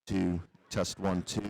Two, test one, two.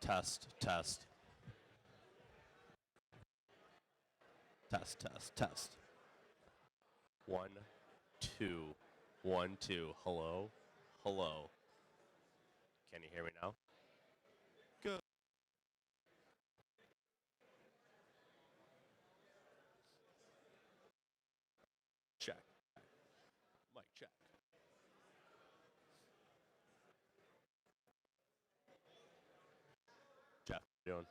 Test, test, test, test, test. One, two, one, two. Hello, hello. Can you hear me now? Good. Check. Mic check. Jeff, how you doing?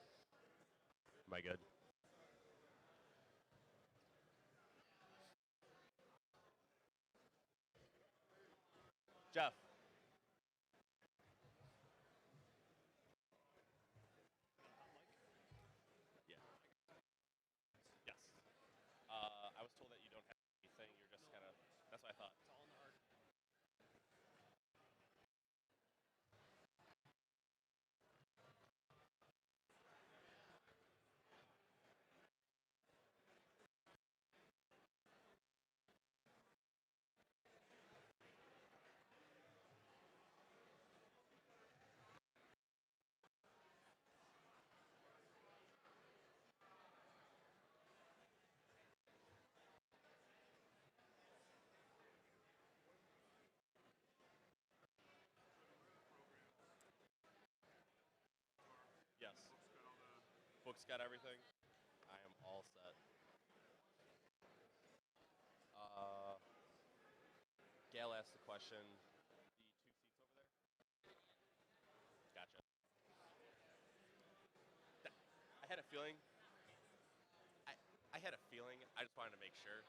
Am I good? Jeff. Yeah. Yes. I was told that you don't have anything. You're just kind of. That's what I thought. It's all in the art. Yes. Book's got everything. I am all set. Uh, Gail asked the question. The two seats over there. Gotcha. I had a feeling. I I had a feeling. I just wanted to make sure.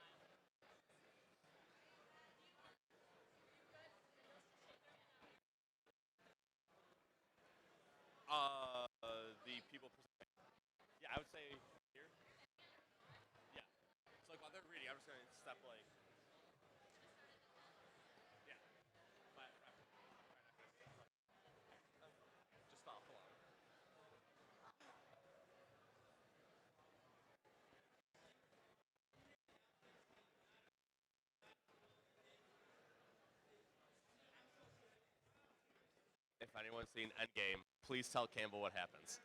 The people presenting. Yeah, I would say here. Yeah. So like while they're reading, I'm just gonna step like. Yeah. Just follow along. If anyone's seen Endgame, please tell Campbell what happens.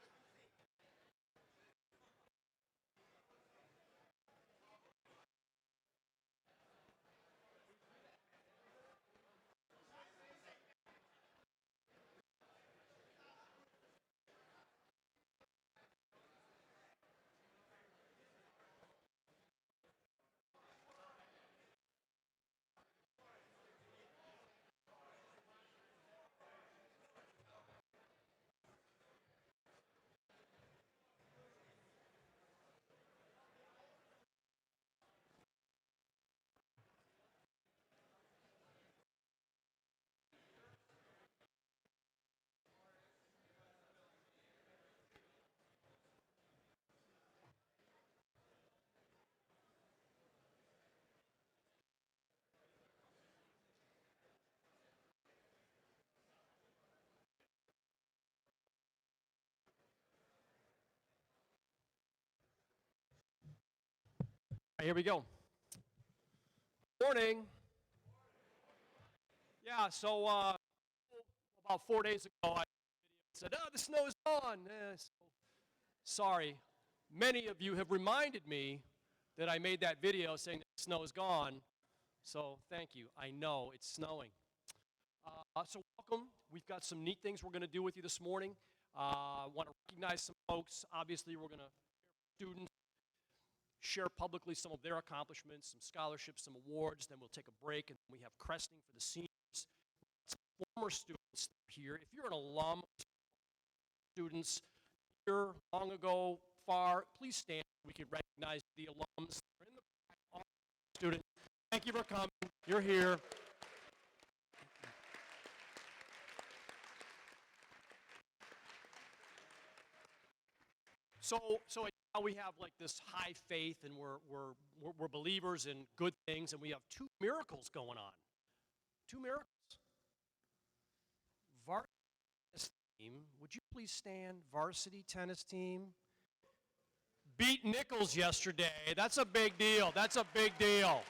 All right, here we go. Morning. Yeah, so about 4 days ago, I said, "Oh, the snow's gone." Sorry. Many of you have reminded me that I made that video saying that the snow is gone. So thank you. I know it's snowing. So welcome. We've got some neat things we're going to do with you this morning. I want to recognize some folks. Obviously, we're going to students. share publicly some of their accomplishments, some scholarships, some awards. Then we'll take a break, and we have Cresting for the seniors. Some former students here. If you're an alum, students here long ago, far, please stand. We can recognize the alums. They're in the back. Students, thank you for coming. You're here. So now we have like this high faith, and we're believers in good things, and we have two miracles going on. Two miracles. Varsity tennis team, would you please stand? Varsity tennis team beat Nichols yesterday. That's a big deal. That's a big deal.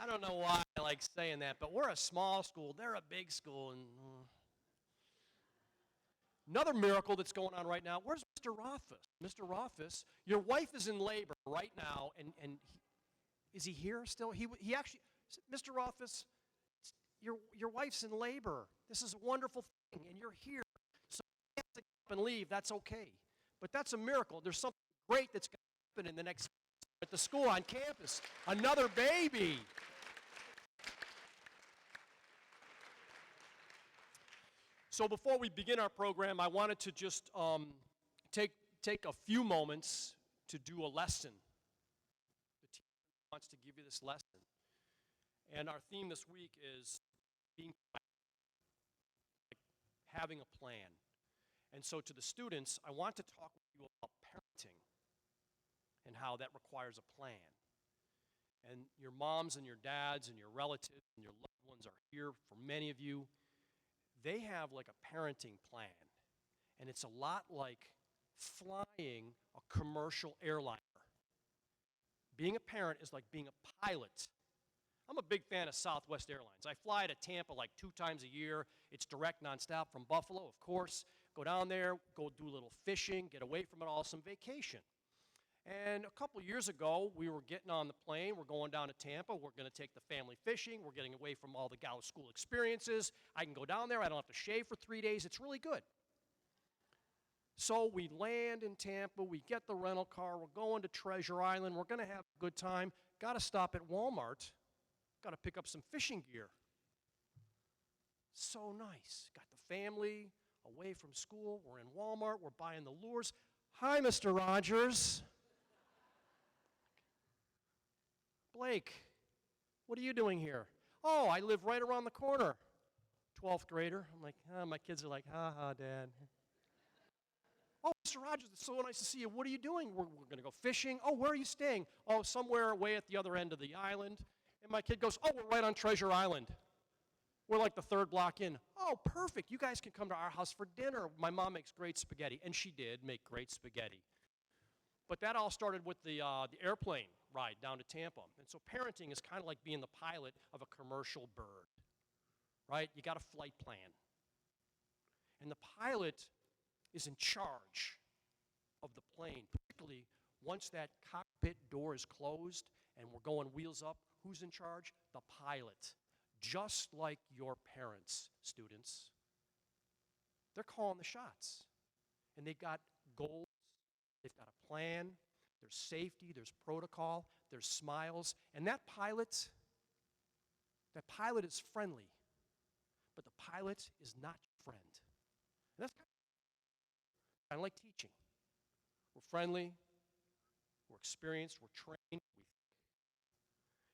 I don't know why I like saying that, but we're a small school. They're a big school, and another miracle that's going on right now, where's Mr. Rothfuss? Mr. Rothfuss, your wife is in labor right now, and is he here still? He actually, Mr. Rothfuss, your wife's in labor. This is a wonderful thing, and you're here. So you have to get up and leave. That's okay. But that's a miracle. There's something great that's going to happen in the next at the school on campus. Another baby. So before we begin our program, I wanted to just take a few moments to do a lesson. The teacher wants to give you this lesson. And our theme this week is being like having a plan. And so to the students, I want to talk with you about parenting and how that requires a plan. And your moms and your dads and your relatives and your loved ones are here for many of you. They have like a parenting plan, and it's a lot like flying a commercial airliner. Being a parent is like being a pilot. I'm a big fan of Southwest Airlines. I fly to Tampa like 2 times a year. It's direct nonstop from Buffalo, of course. Go down there, go do a little fishing, get away from it all, some vacation. And a couple years ago, we were getting on the plane. We're going down to Tampa. We're going to take the family fishing. We're getting away from all the Gallo School experiences. I can go down there. I don't have to shave for 3 days. It's really good. So we land in Tampa. We get the rental car. We're going to Treasure Island. We're going to have a good time. Got to stop at Walmart. Got to pick up some fishing gear. So nice. Got the family away from school. We're in Walmart. We're buying the lures. Hi, Mr. Rogers. Blake, what are you doing here? Oh, I live right around the corner. 12th grader. I'm like, my kids are like, ha, Dad. Oh, Mr. Rogers, it's so nice to see you. What are you doing? We're going to go fishing. Oh, where are you staying? Oh, somewhere away at the other end of the island. And my kid goes, oh, we're right on Treasure Island. We're like the 3rd block in. Oh, perfect. You guys can come to our house for dinner. My mom makes great spaghetti. And she did make great spaghetti. But that all started with the airplane ride down to Tampa. And so parenting is kind of like being the pilot of a commercial bird, right? You got a flight plan. And the pilot is in charge of the plane, particularly once that cockpit door is closed and we're going wheels up. Who's in charge? The pilot. Just like your parents, students. They're calling the shots. And they've got goals. They've got a plan. There's safety. There's protocol. There's smiles. And that pilot is friendly. But the pilot is not your friend. And that's kind of like teaching. We're friendly. We're experienced. We're trained.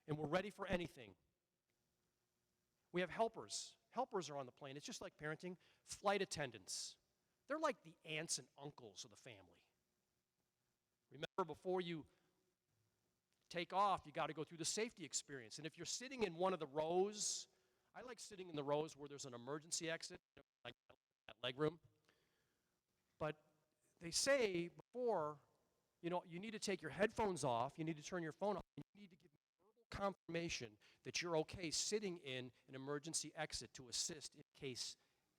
And we're ready for anything. We have helpers. Helpers are on the plane. It's just like parenting. Flight attendants. They're like the aunts and uncles of the family. Remember, before you take off, you got to go through the safety experience. And if you're sitting in one of the rows, I like sitting in the rows where there's an emergency exit, like that leg room. But they say before, you need to take your headphones off, you need to turn your phone off, and you need to give verbal confirmation that you're okay sitting in an emergency exit to assist in case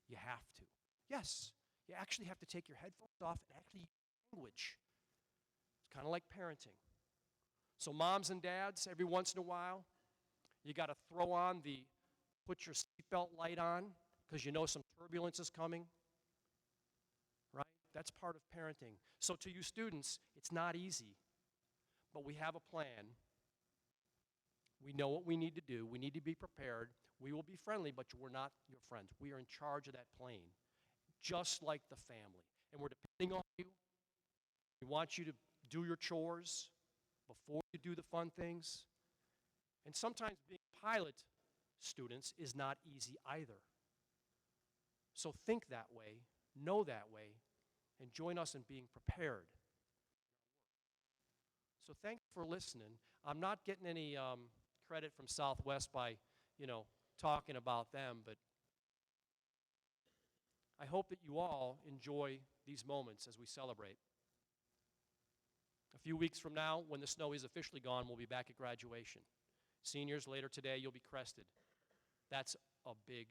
you have to. Yes, you actually have to take your headphones off and actually use language. It's kind of like parenting. So moms and dads, every once in a while, you got to throw on put your seatbelt light on because you know some turbulence is coming, right? That's part of parenting. So to you students, it's not easy, but we have a plan. We know what we need to do. We need to be prepared. We will be friendly, but we're not your friends. We are in charge of that plane, just like the family. And we're depending on you. We want you to do your chores before you do the fun things. And sometimes being a pilot, students, is not easy either. So think that way, know that way, and join us in being prepared. So thanks for listening. I'm not getting any credit from Southwest by, talking about them, but I hope that you all enjoy these moments as we celebrate. A few weeks from now, when the snow is officially gone, we'll be back at graduation. Seniors, later today, you'll be crested. That's a big deal.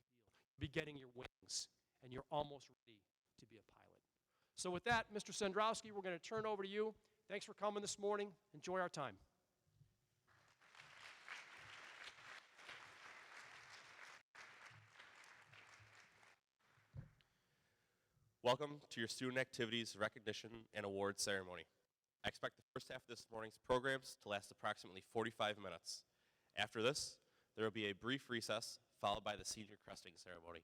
You'll be getting your wings, and you're almost ready to be a pilot. So with that, Mr. Sandrowski, we're going to turn over to you. Thanks for coming this morning. Enjoy our time. Welcome to your Student Activities Recognition and Awards Ceremony. I expect the first half of this morning's programs to last approximately 45 minutes. After this, there will be a brief recess followed by the senior cresting ceremony.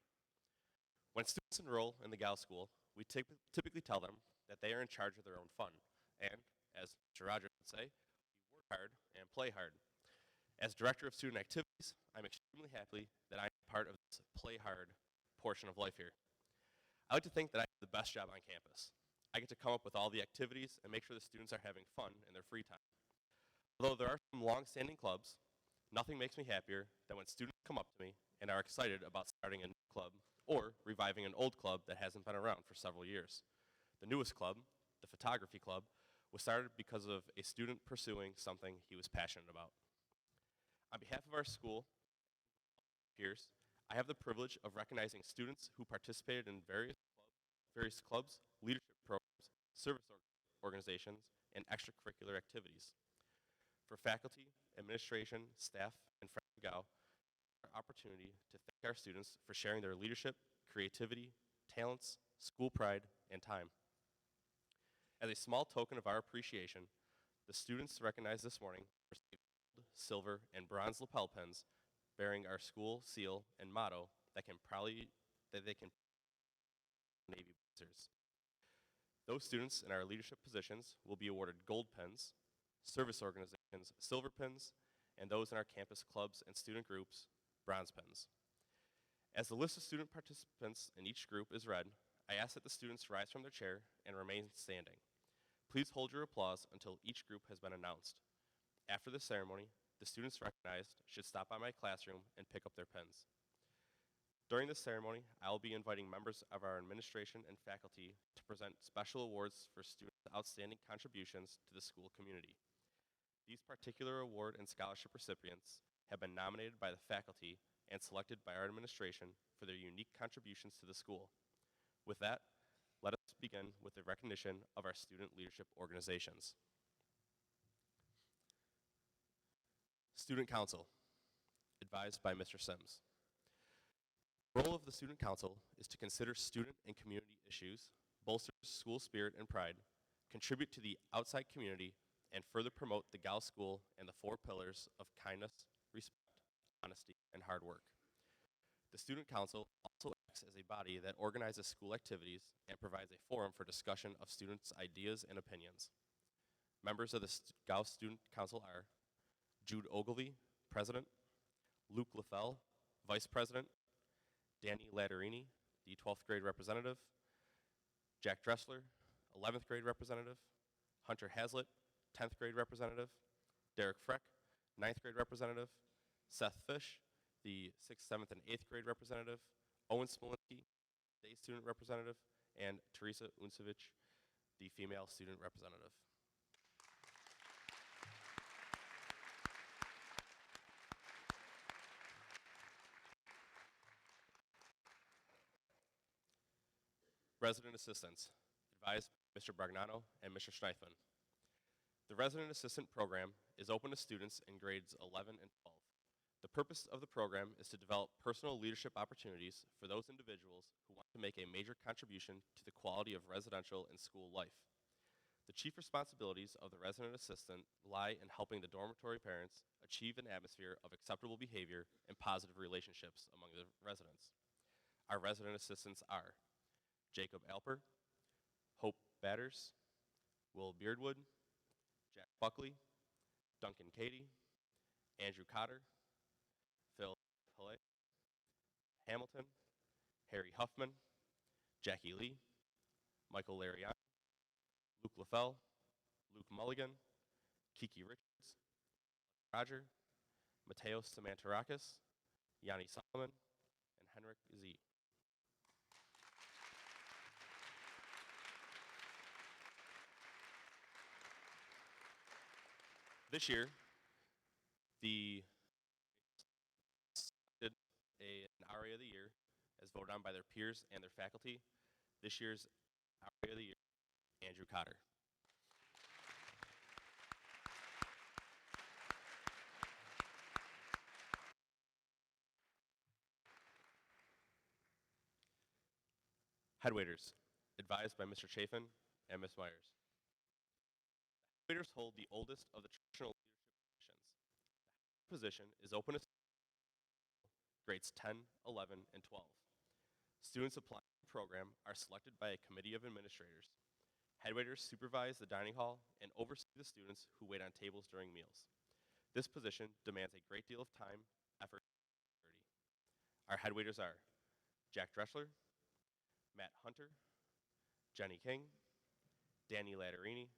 When students enroll in the Gal School, we typically tell them that they are in charge of their own fun. And, as Mr. Rogers would say, we work hard and play hard. As Director of Student Activities, I'm extremely happy that I'm part of this play hard portion of life here. I like to think that I have the best job on campus. I get to come up with all the activities and make sure the students are having fun in their free time. Although there are some long-standing clubs, nothing makes me happier than when students come up to me and are excited about starting a new club or reviving an old club that hasn't been around for several years. The newest club, the photography club, was started because of a student pursuing something he was passionate about. On behalf of our school peers, I have the privilege of recognizing students who participated in various clubs, leadership programs, service organizations, and extracurricular activities. For faculty, administration, staff, and friends of GAO, our opportunity to thank our students for sharing their leadership, creativity, talents, school pride, and time. As a small token of our appreciation, the students recognized this morning received gold, silver, and bronze lapel pins bearing our school seal and motto that they can Navy Blazers. Those students in our leadership positions will be awarded gold pins, service organizations silver pins, and those in our campus clubs and student groups bronze pins. As the list of student participants in each group is read, I ask that the students rise from their chair and remain standing. Please hold your applause until each group has been announced. After the ceremony, the students recognized should stop by my classroom and pick up their pens. During this ceremony, I will be inviting members of our administration and faculty to present special awards for students' outstanding contributions to the school community. These particular award and scholarship recipients have been nominated by the faculty and selected by our administration for their unique contributions to the school. With that, let us begin with the recognition of our student leadership organizations. Student Council, advised by Mr. Sims. The role of the Student Council is to consider student and community issues, bolster school spirit and pride, contribute to the outside community, and further promote the Gal School and the 4 pillars of kindness, respect, honesty, and hard work. The Student Council also acts as a body that organizes school activities and provides a forum for discussion of students' ideas and opinions. Members of the Gal Student Council are Jude Ogilvy, President; Luke Leffel, Vice President; Danny Latterini, the 12th grade representative; Jack Dressler, 11th grade representative; Hunter Hazlitt, 10th grade representative; Derek Freck, 9th grade representative; Seth Fish, the 6th, 7th, and 8th grade representative; Owen Smolinski, day student representative; and Teresa Unsevich, the female student representative. Resident Assistants, advised by Mr. Bragnano and Mr. Schneithman. The Resident Assistant Program is open to students in grades 11 and 12. The purpose of the program is to develop personal leadership opportunities for those individuals who want to to make a major contribution to the quality of residential and school life. The chief responsibilities of the resident assistant lie in helping the dormitory parents achieve an atmosphere of acceptable behavior and positive relationships among the residents. Our resident assistants are Jacob Alper, Hope Batters, Will Beardwood, Jack Buckley, Duncan Cady, Andrew Cotter, Phil Pillay, Hamilton, Harry Huffman, Jackie Lee, Michael Larian, Luke LaFell, Luke Mulligan, Kiki Richards, Roger, Mateo Samantarakis, Yanni Solomon, and Henrik Z. This year, the selected an RA of the Year as voted on by their peers and their faculty. This year's RA of the Year, Andrew Cotter. Headwaiters, advised by Mr. Chafin and Ms. Myers. Headwaiters hold the oldest of the traditional leadership positions. The position is open to grades 10, 11, and 12. Students applying to the program are selected by a committee of administrators. Headwaiters supervise the dining hall and oversee the students who wait on tables during meals. This position demands a great deal of time, effort, and security. Our headwaiters are Jack Dreschler, Matt Hunter, Jenny King, Danny Latterini,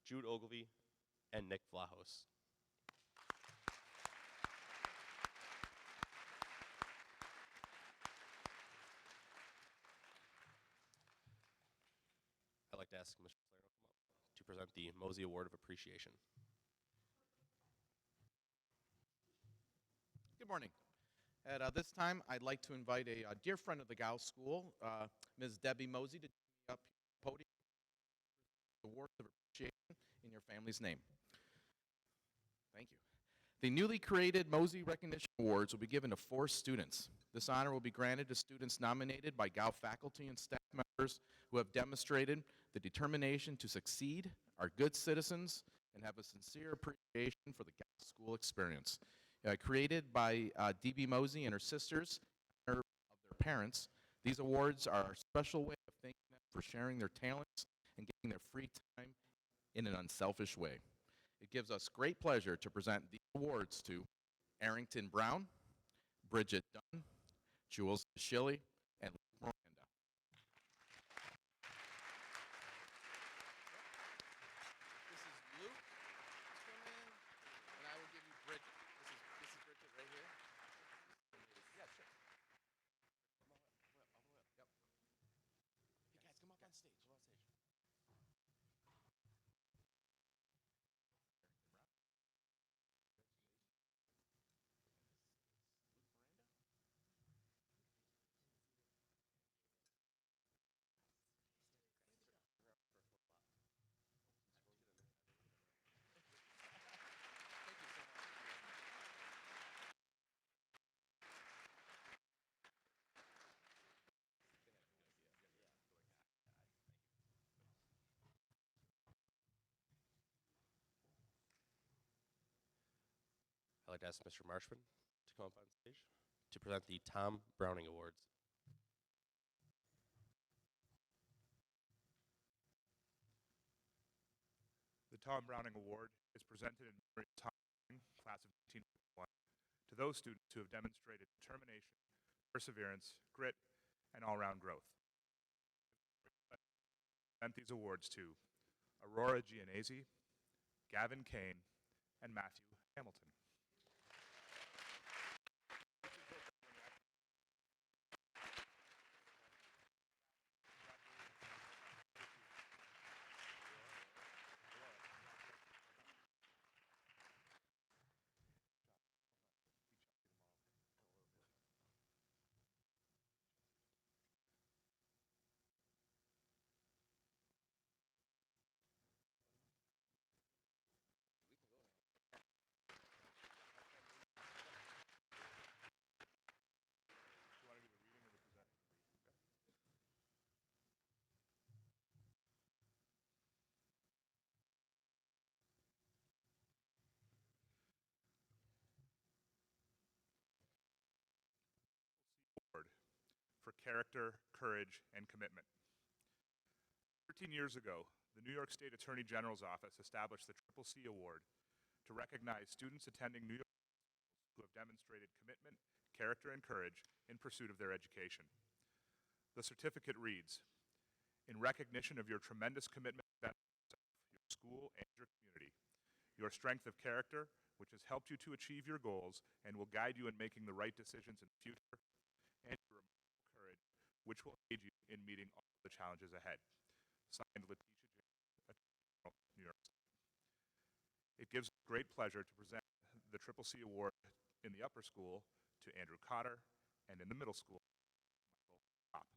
Jude Ogilvy, and Nick Vlahos. I'd like to ask Mr. Salerno to come up to present the Mosey Award of Appreciation. Good morning. At this time, I'd like to invite a dear friend of the Gow School, Ms. Debbie Mosey, to join me up here at the podium for the awards of appreciation in your family's name. Thank you. The newly created Mosey Recognition Awards will be given to 4 students. This honor will be granted to students nominated by Gow faculty and staff members who have demonstrated the determination to succeed, are good citizens, and have a sincere appreciation for the Gow School experience. Created by D.B. Mosey and her sisters, of their parents, these awards are a special way of thanking them for sharing their talents and giving their free time in an unselfish way. It gives us great pleasure to present these awards to Arrington Brown, Bridget Dunn, Jules Shilley, and Luke Miranda. This is Luke. Come in, and I will give you Bridget. This is Bridget right here. Yeah, sure. Come on up. Yep. Hey guys, come up on stage. Come on stage. I'd like to ask Mr. Marshman to come up on stage to present the Tom Browning Awards. The Tom Browning Award is presented in memory of Tom Browning, class of 1951, to those students who have demonstrated determination, perseverance, grit, and all-round growth. I present these awards to Aurora Gianese, Gavin Kane, and Matthew Hamilton. character, courage, and commitment. 13 years ago, the New York State Attorney General's Office established the CCC Award to recognize students attending New York who have demonstrated commitment, character, and courage in pursuit of their education. The certificate reads, "In recognition of your tremendous commitment to yourself, your school, and your community, your strength of character, which has helped you to achieve your goals and will guide you in making the right decisions in the future, and your remarkable courage, which will aid you in meeting all of the challenges ahead." Signed, Letitia James, Attorney General, New York State. It gives great pleasure to present the CCC Award in the upper school to Andrew Cotter, and in the middle school, Michael Kopp.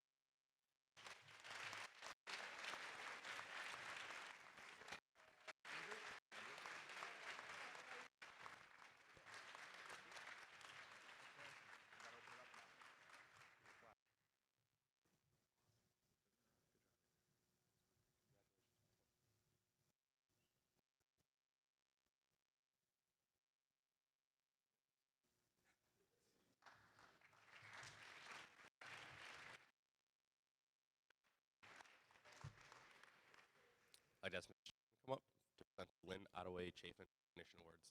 I'd ask Mr. Chapin to come up to present the Lynn Ottaway Chafin Recognition Awards.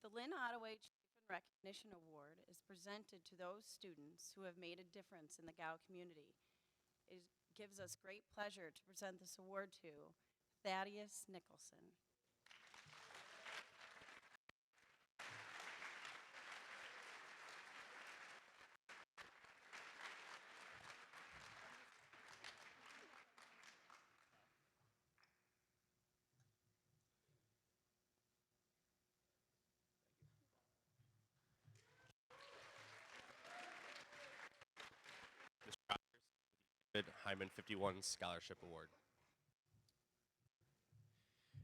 The Lynn Ottaway Chafin Recognition Award is presented to those students who have made a difference in the Gow community. It gives us great pleasure to present this award to Thaddeus Nicholson. Mr. Rogers, David Hyman 51 Scholarship Award.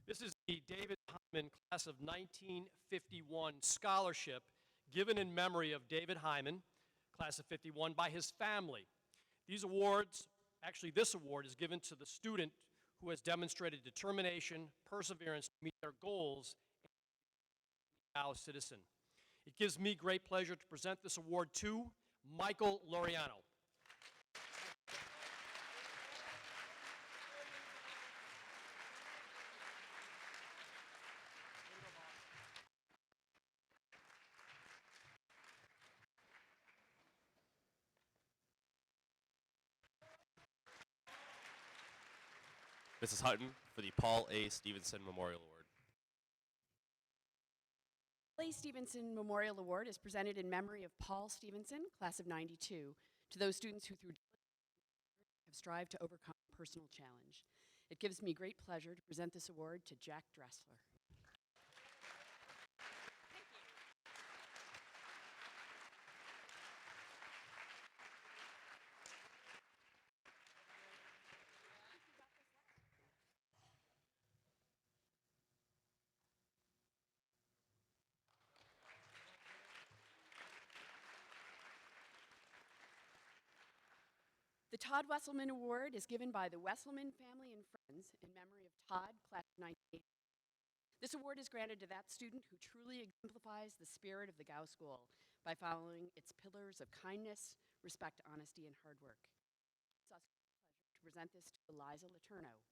This is the David Hyman Class of 1951 Scholarship given in memory of David Hyman, Class of 51, by his family. These awards, actually this award is given to the student who has demonstrated determination, perseverance to meet their goals as a citizen. It gives me great pleasure to present this award to Michael Laureano. Mrs. Hutton for the Paul A. Stevenson Memorial Award. Paul A. Stevenson Memorial Award is presented in memory of Paul Stevenson, Class of 92, to those students who through have strived to overcome a personal challenge. It gives me great pleasure to present this award to Jack Dressler. The Todd Wesselman Award is given by the Wesselman family and friends in memory of Todd, Class of 98. This award is granted to that student who truly exemplifies the spirit of the Gow School by following its pillars of kindness, respect, honesty, and hard work. It's us pleasure to present this to Eliza Letourneau.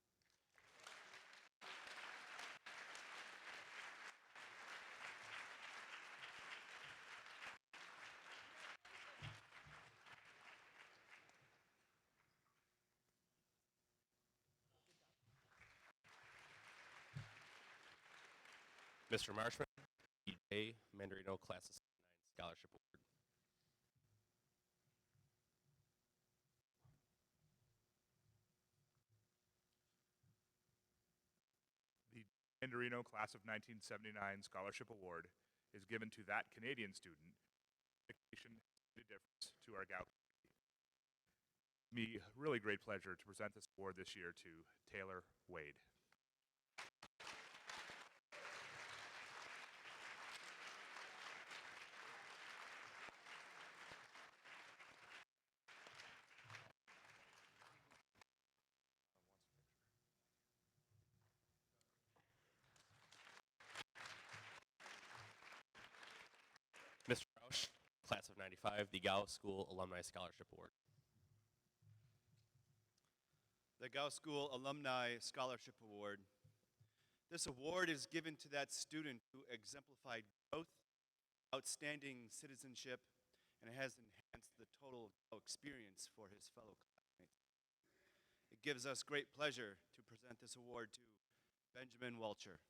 Mr. Marshman, D.J. Mandarino Class of 79 Scholarship Award. The Mandarino Class of 1979 Scholarship Award is given to that Canadian student whose dedication has made a difference to our Gow community. Me really great pleasure to present this award this year to Taylor Wade. of 95, the Gow School Alumni Scholarship Award. The Gow School Alumni Scholarship Award. This award is given to that student who exemplified growth, outstanding citizenship, and has enhanced the total Gow experience for his fellow classmates. It gives us great pleasure to present this award to Benjamin Welcher.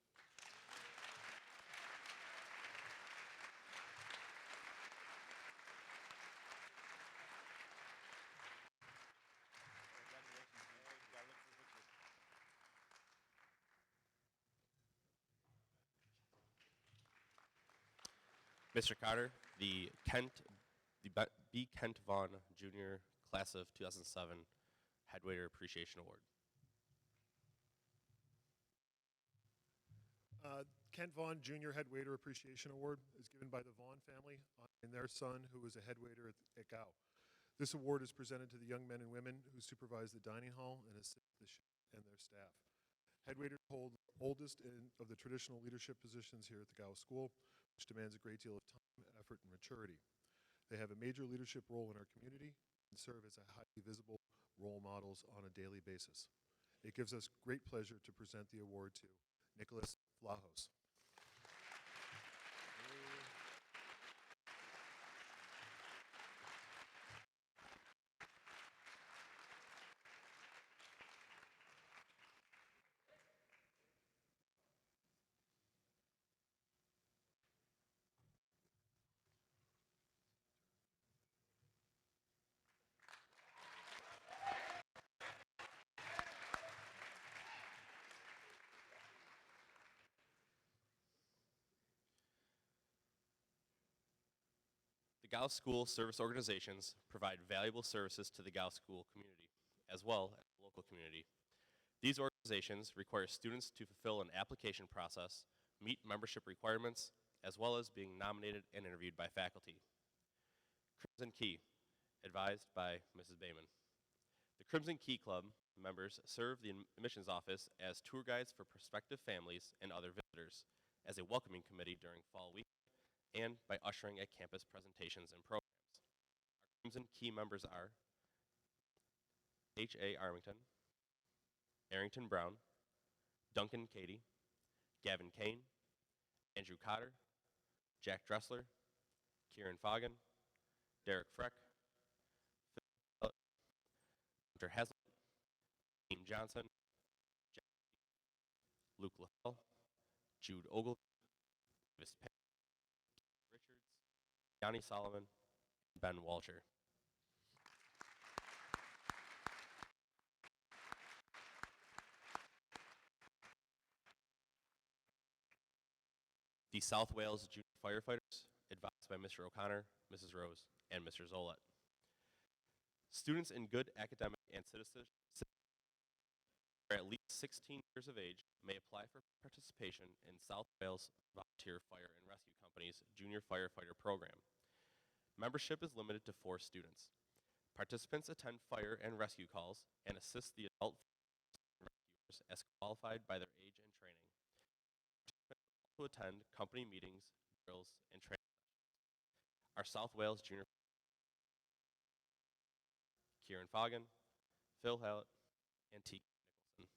Mr. Carter, the B. Kent Vaughn Jr. Class of 2007 Headwaiter Appreciation Award. Kent Vaughn Jr. Head Waiter Appreciation Award is given by the Vaughn family and their son, who was a head waiter at Gow. This award is presented to the young men and women who supervise the dining hall and assist the chef and their staff. Head waiters hold the oldest of the traditional leadership positions here at the Gow School, which demands a great deal of time, effort, and maturity. They have a major leadership role in our community and serve as a highly visible role models on a daily basis. It gives us great pleasure to present the award to Nicholas Flahos. The Gow School service organizations provide valuable services to the Gow School community, as well as the local community. These organizations require students to fulfill an application process, meet membership requirements, as well as being nominated and interviewed by faculty. Crimson Key, advised by Mrs. Bayman. The Crimson Key Club members serve the admissions office as tour guides for prospective families and other visitors, as a welcoming committee during fall week, and by ushering at campus presentations and programs. Our Crimson Key members are H.A. Armington, Arrington Brown, Duncan Cady, Gavin Kane, Andrew Cotter, Jack Dressler, Kieran Foggin, Derek Freck, Phil Hunter Hazlitt, Dean Johnson, Jack Luke LaFell, Jude Ogle, Davis Payne, Richards, Yanni Solomon, and Ben Walcher. The South Wales Junior Firefighters, advised by Mr. O'Connor, Mrs. Rose, and Mr. Zolet. Students in good academic and citizenship are at least 16 years of age may apply for participation in South Wales Volunteer Fire and Rescue Company's Junior Firefighter Program. Membership is limited to 4 students. Participants attend fire and rescue calls and assist the adult rescuers as qualified by their age and training. To attend company meetings, drills, and training sessions. Our South Wales Junior Kieran Foggin, Phil Hallett, and T. Nicholson.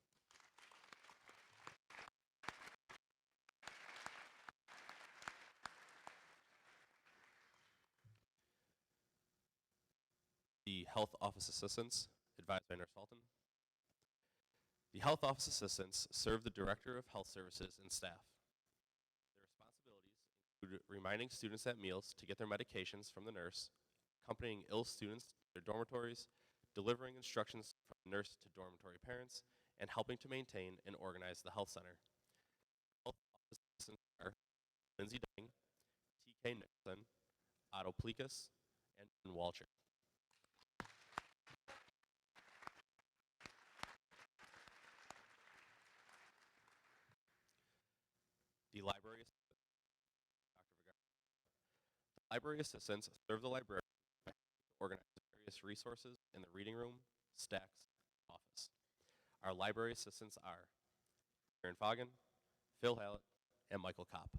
The Health Office Assistants, advised by Nurse Fulton. The Health Office Assistants serve the Director of Health Services and staff. Reminding students at meals to get their medications from the nurse, accompanying ill students to their dormitories, delivering instructions from the nurse to dormitory parents, and helping to maintain and organize the health center. Health office assistants are Lindsay Deng, T.K. Nixon, Otto Plikas, and Ben Walcher. The library Library assistants serve the library by organizing various resources in the reading room, stacks, and office. Our library assistants are Kieran Foggin, Phil Hallett, and Michael Kopp.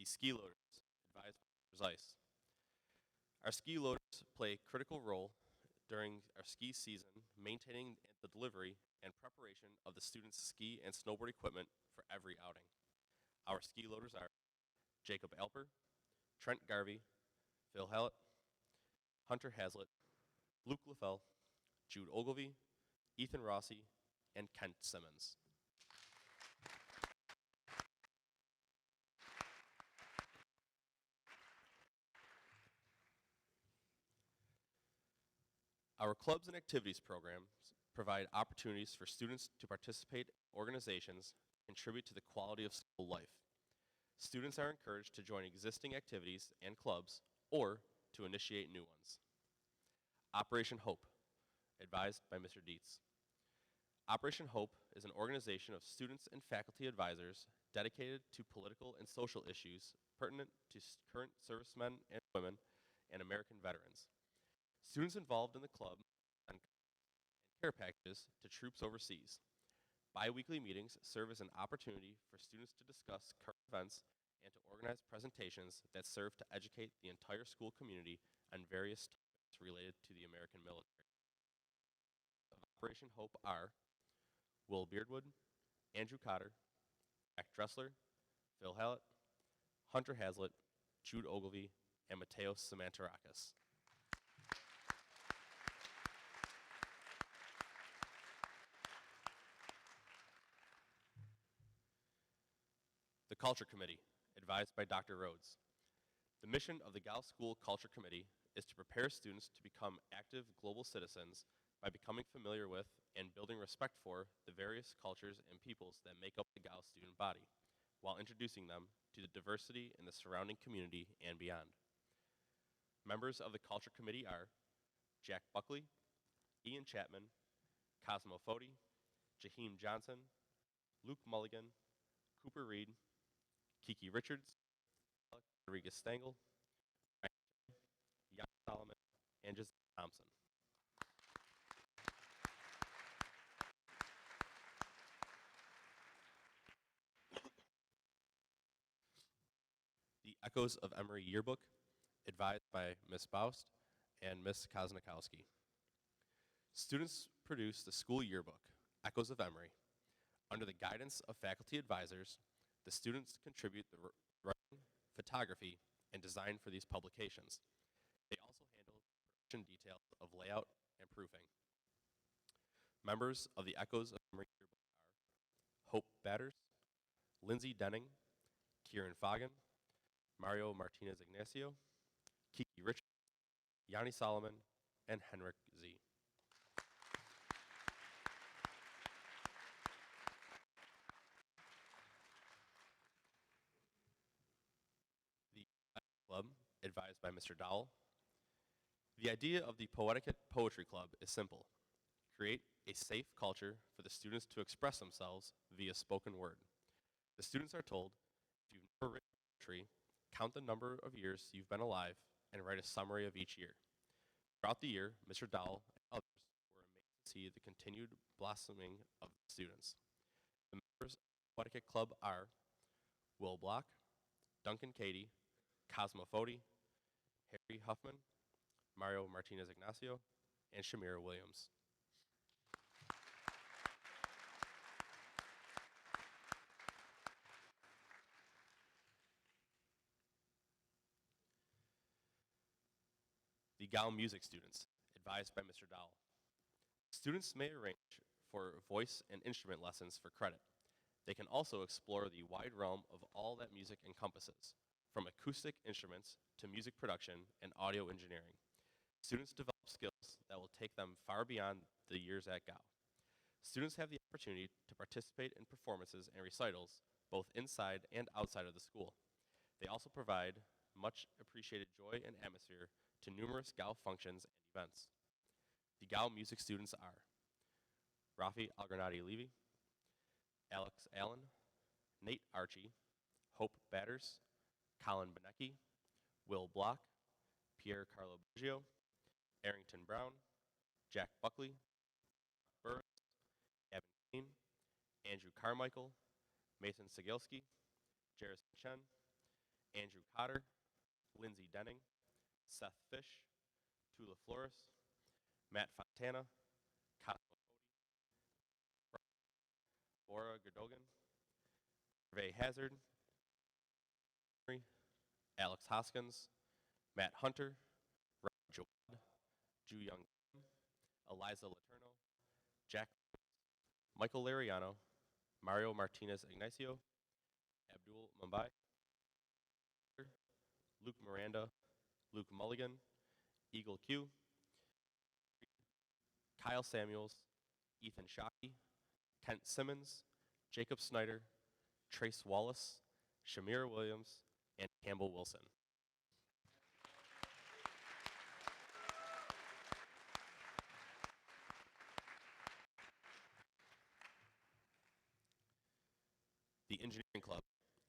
ski loaders, advised by Mr. Zeiss. Our ski loaders play a critical role during our ski season, maintaining the delivery and preparation of the students' ski and snowboard equipment for every outing. Our ski loaders are Jacob Alper, Trent Garvey, Phil Hallett, Hunter Hazlitt, Luke LaFell, Jude Ogilvy, Ethan Rossi, and Kent Simmons. Our clubs and activities programs provide opportunities for students to participate in organizations, contribute to the quality of school life. Students are encouraged to join existing activities and clubs or to initiate new ones. Operation Hope, advised by Mr. Dietz. Operation Hope is an organization of students and faculty advisors dedicated to political and social issues pertinent to current servicemen and women and American veterans. Students involved in the club send and care packages to troops overseas. Bi-weekly meetings serve as an opportunity for students to discuss current events and to organize presentations that serve to educate the entire school community on various topics related to the American military. Of Operation Hope are Will Beardwood, Andrew Cotter, Jack Dressler, Phil Hallett, Hunter Hazlitt, Jude Ogilvy, and Mateos Samantarakis. The Culture Committee, advised by Dr. Rhodes. The mission of the Gow School Culture Committee is to prepare students to become active global citizens by becoming familiar with and building respect for the various cultures and peoples that make up the Gow student body, while introducing them to the diversity in the surrounding community and beyond. Members of the Culture Committee are Jack Buckley, Ian Chapman, Cosmo Foti, Jaheim Johnson, Luke Mulligan, Cooper Reed, Kiki Richards, Rodriguez Stengel, Jan Solomon, and Giselle Thompson. The Echoes of Emory Yearbook, advised by Ms. Baust and Ms. Kosnikowski. Students produce the school yearbook, Echoes of Emory. Under the guidance of faculty advisors, the students contribute the writing, photography, and design for these publications. They also handle production details of layout and proofing. Members of the Echoes of Emory yearbook are Hope Batters, Lindsay Denning, Kieran Foggin, Mario Martinez Ignacio, Kiki Richards, Yanni Solomon, and Henrik Z. The Club, advised by Mr. Dowell. The idea of the Poetic Poetry Club is simple. Create a safe culture for the students to express themselves via spoken word. The students are told, if you've never written poetry, count the number of years you've been alive and write a summary of each year. Throughout the year, Mr. Dowell and others were amazed to see the continued blossoming of the students. The members of the Poetic Club are Will Block, Duncan Cady, Cosmo Foti, Harry Huffman, Mario Martinez Ignacio, and Shamira Williams. The Gow Music Students, advised by Mr. Dowell. Students may arrange for voice and instrument lessons for credit. They can also explore the wide realm of all that music encompasses, from acoustic instruments to music production and audio engineering. Students develop skills that will take them far beyond the years at Gow. Students have the opportunity to participate in performances and recitals, both inside and outside of the school. They also provide much appreciated joy and atmosphere to numerous Gow functions and events. The Gow music students are Rafi Algranati Levy, Alex Allen, Nate Archie, Hope Batters, Colin Benecki, Will Block, Pierre Carlo Biggio, Arrington Brown, Jack Buckley, Burris, Gavin Kane, Andrew Carmichael, Mason Sigilski, Jarrison Chen, Andrew Cotter, Lindsay Denning, Seth Fish, Tula Flores, Matt Fontana, Cosmo Cody, Laura Godogan, Hervé Hazard, Alex Hoskins, Matt Hunter, Robert Jawad, Ju Young Kim, Eliza Laterno, Jack, Michael Lariano, Mario Martinez Ignacio, Abdul Mumbai, Luke Miranda, Luke Mulligan, Eagle Q, Kyle Samuels, Ethan Shockey, Kent Simmons, Jacob Snyder, Trace Wallace, Shamira Williams, and Campbell Wilson. The Engineering Club,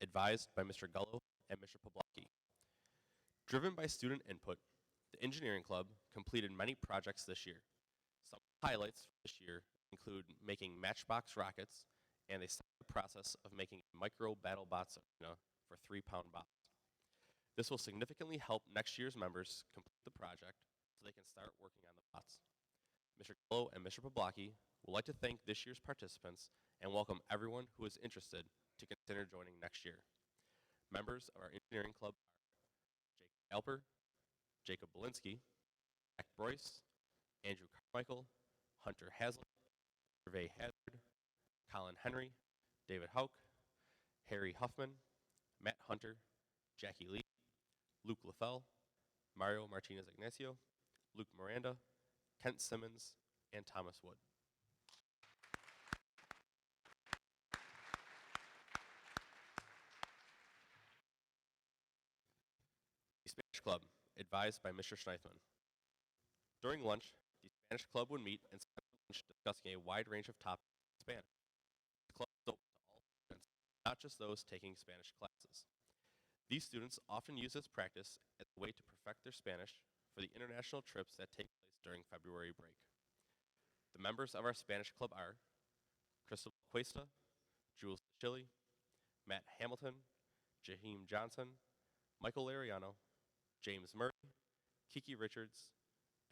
advised by Mr. Gullo and Mr. Poblocki. Driven by student input, the Engineering Club completed many projects this year. Some highlights from this year include making matchbox rockets, and they started the process of making a micro battle bots arena for 3-pound bots. This will significantly help next year's members complete the project so they can start working on the bots. Mr. Gullo and Mr. Poblocki would like to thank this year's participants and welcome everyone who is interested to consider joining next year. Members of our Engineering Club are Jacob Alper, Jacob Belinsky, Jack Broyce, Andrew Carmichael, Hunter Hazlitt, Hervé Hazard, Colin Henry, David Hauk, Harry Huffman, Matt Hunter, Jackie Lee, Luke LaFell, Mario Martinez Ignacio, Luke Miranda, Kent Simmons, and Thomas Wood. The Spanish Club, advised by Mr. Schneithman. During lunch, the Spanish Club would meet and spend lunch discussing a wide range of topics in Spanish. The club is open to all students, not just those taking Spanish classes. These students often use this practice as a way to perfect their Spanish for the international trips that take place during February break. The members of our Spanish Club are Crystal Cuesta, Jules Chili, Matt Hamilton, Jaheim Johnson, Michael Lariano, James Murray, Kiki Richards,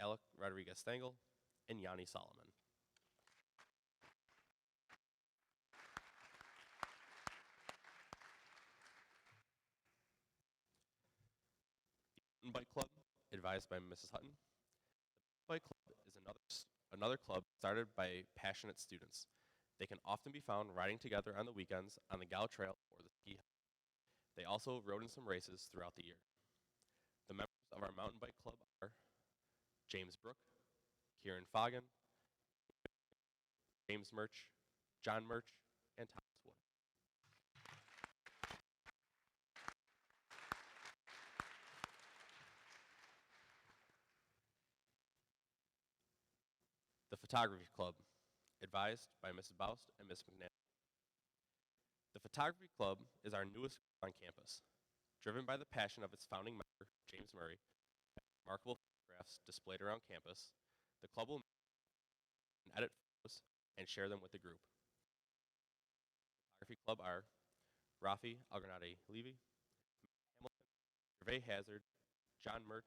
Alec Rodriguez Stengel, and Yanni Solomon. The Mountain Bike Club, advised by Mrs. Hutton. The Mountain Bike Club is another club started by passionate students. They can often be found riding together on the weekends on the Gow Trail or the ski hill. They also rode in some races throughout the year. The members of our Mountain Bike Club are James Brook, Kieran Foggin, James Murch, John Murch, and Thomas Wood. The Photography Club, advised by Mrs. Baust and Ms. McNally. The Photography Club is our newest group on campus. Driven by the passion of its founding member, James Murray, remarkable photographs displayed around campus, the club will edit photos and share them with the group. The Photography Club are Rafi Algranati Levy, Hamilton, Hervé Hazard, John Murch,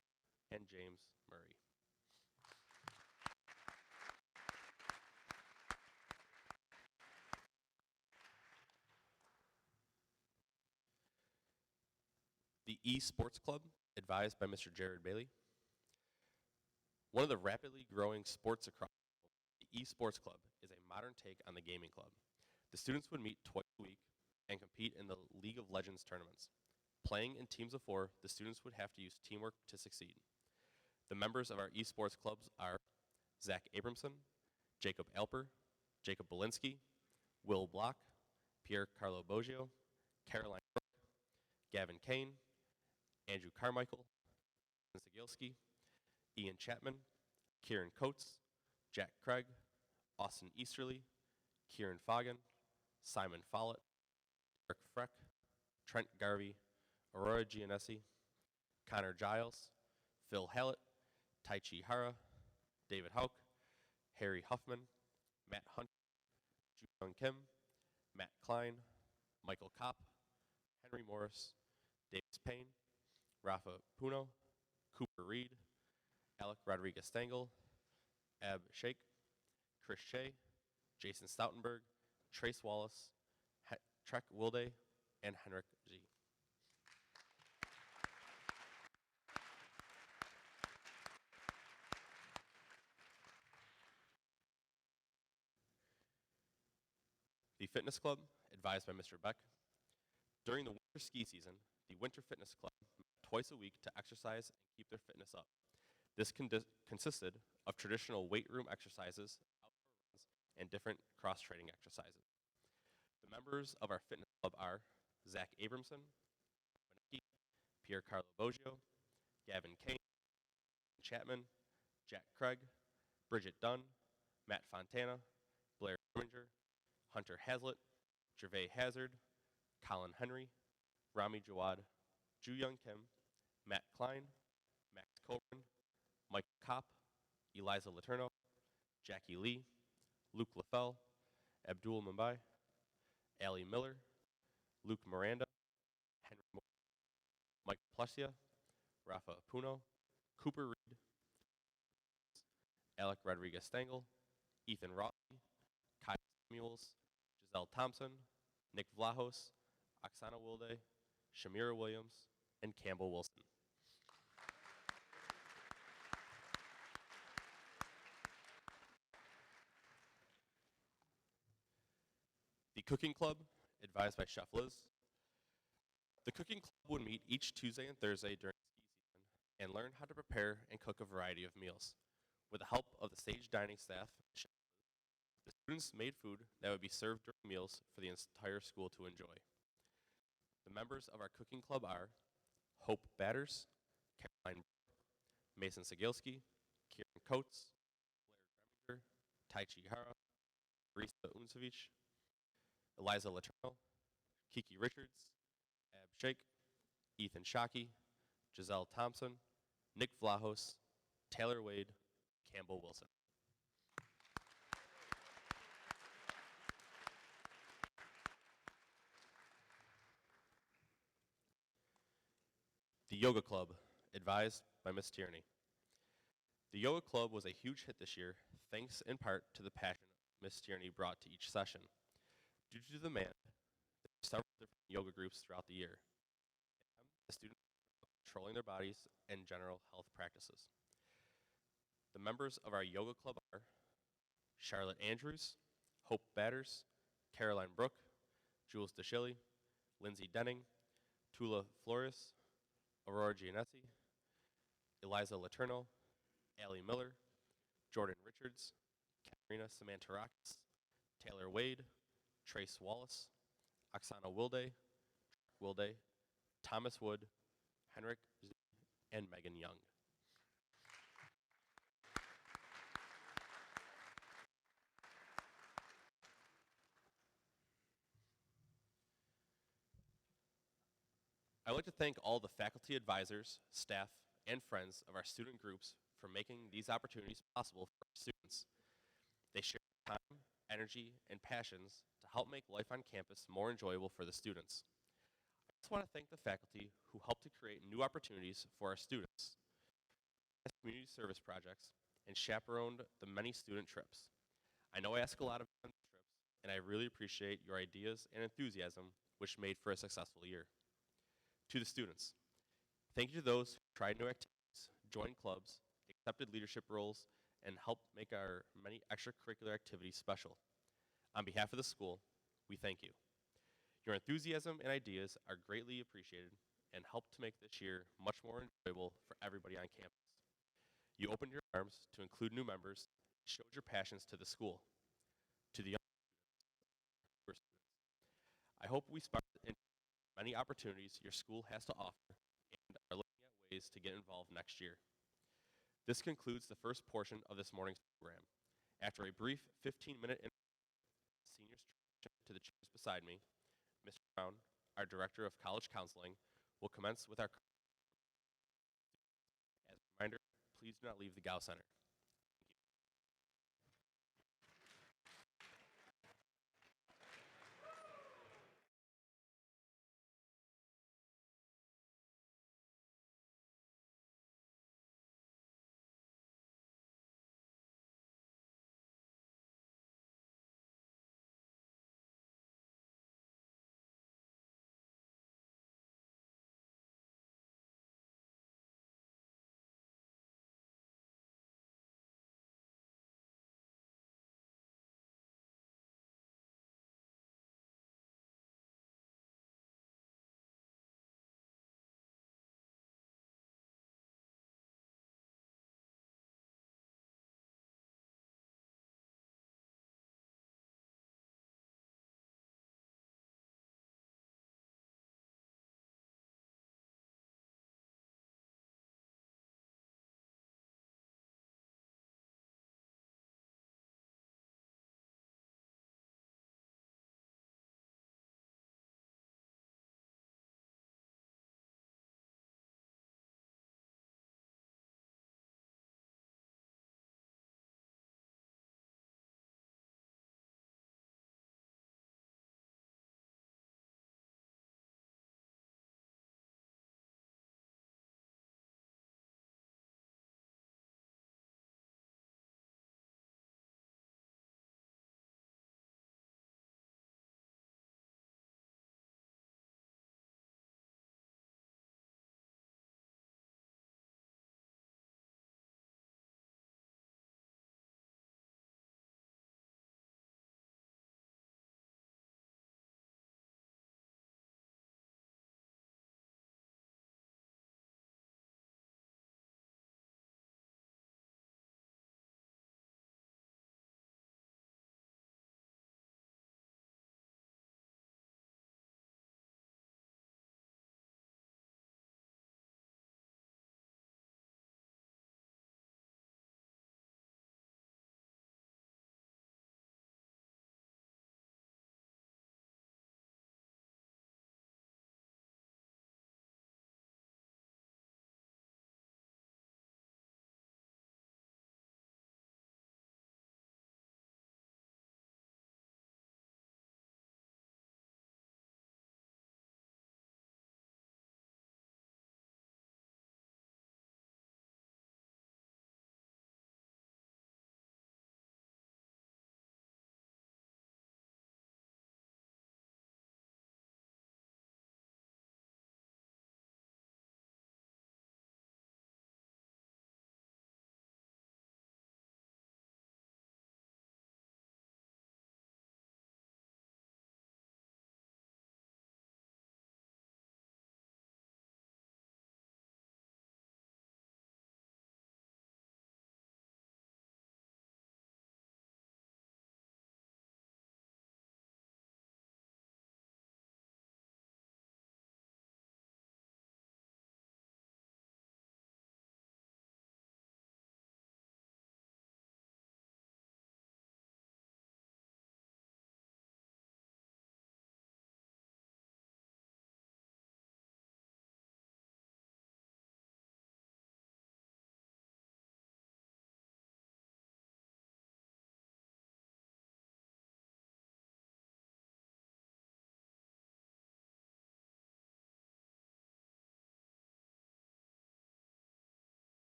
and James Murray. The Esports Club, advised by Mr. Jared Bailey. One of the rapidly growing sports across the world, the Esports Club is a modern take on the gaming club. The students would meet twice a week and compete in the League of Legends tournaments. Playing in teams of 4, the students would have to use teamwork to succeed. The members of our esports clubs are Zach Abramson, Jacob Alper, Jacob Belinsky, Will Block, Pierre Carlo Boggio, Caroline Brook, Gavin Kane, Andrew Carmichael, Zagilski, Ian Chapman, Kieran Coates, Jack Craig, Austin Easterly, Kieran Foggin, Simon Follett, Eric Freck, Trent Garvey, Aurora Giannessi, Connor Giles, Phil Hallett, Taichi Hara, David Hauk, Harry Huffman, Matt Hunt, Ju Young Kim, Matt Klein, Michael Kopp, Henry Morris, Davis Payne, Rafa Puno, Cooper Reed, Alec Rodriguez Stengel, Ab Sheikh, Chris Shea, Jason Stoutenberg, Trace Wallace, Trek Wilde, and Henrik Z. The Fitness Club, advised by Mr. Beck. During the winter ski season, the Winter Fitness Club met twice a week to exercise and keep their fitness up. This consisted of traditional weight room exercises, outdoor runs, and different cross-training exercises. The members of our fitness club are Zach Abramson, Maneki, Pierre Carlo Boggio, Gavin Kane, Chapman, Jack Craig, Bridget Dunn, Matt Fontana, Blair Schuminger, Hunter Hazlitt, Gervais Hazard, Colin Henry, Rami Jawad, Ju Young Kim, Matt Klein, Max Coburn, Mike Kopp, Eliza Letourneau, Jackie Lee, Luke LaFell, Abdul Mumbai, Allie Miller, Luke Miranda, Henry Moore, Mike Plusia, Rafa Puno, Cooper Reed, Alec Rodriguez Stengel, Ethan Rossi, Kai Samuels, Giselle Thompson, Nick Vlahos, Oksana Wilde, Shamira Williams, and Campbell Wilson. The Cooking Club, advised by Chef Liz. The Cooking Club would meet each Tuesday and Thursday during ski season and learn how to prepare and cook a variety of meals. With the help of the Sage Dining staff, the students made food that would be served during meals for the entire school to enjoy. The members of our Cooking Club are Hope Batters, Caroline Mason Sigilski, Kieran Coates, Blair Greminger, Tai Chi Hara, Marisa Unsevich, Eliza Letourneau, Kiki Richards, Ab Sheikh, Ethan Shockey, Giselle Thompson, Nick Vlahos, Taylor Wade, Campbell Wilson. The Yoga Club, advised by Ms. Tierney. The Yoga Club was a huge hit this year, thanks in part to the passion Ms. Tierney brought to each session. Due to the demand, there were several different yoga groups throughout the year. The students controlling their bodies and general health practices. The members of our yoga club are Charlotte Andrews, Hope Batters, Caroline Brook, Jules DeShilly, Lindsay Denning, Tula Flores, Aurora Gianessi, Eliza Letourneau, Allie Miller, Jordan Richards, Katerina Samantarakis, Taylor Wade, Trace Wallace, Oksana Wilde, Thomas Wood, Henrik Z, and Megan Young. I'd like to thank all the faculty advisors, staff, and friends of our student groups for making these opportunities possible for our students. They share time, energy, and passions to help make life on campus more enjoyable for the students. I just want to thank the faculty who helped to create new opportunities for our students, community service projects, and chaperoned the many student trips. I know I ask a lot of you on these trips, and I really appreciate your ideas and enthusiasm, which made for a successful year. To the students, thank you to those who tried new activities, joined clubs, accepted leadership roles, and helped make our many extracurricular activities special. On behalf of the school, we thank you. Your enthusiasm and ideas are greatly appreciated and helped to make this year much more enjoyable for everybody on campus. You opened your arms to include new members, and showed your passions to the school. To the young students, I hope we sparked many opportunities your school has to offer and are looking at ways to get involved next year. This concludes the first portion of this morning's program. After a brief 15-minute seniors transition to the chairs beside me, Mr. Brown, our Director of College Counseling, will commence with our. As a reminder, please do not leave the Gow Center.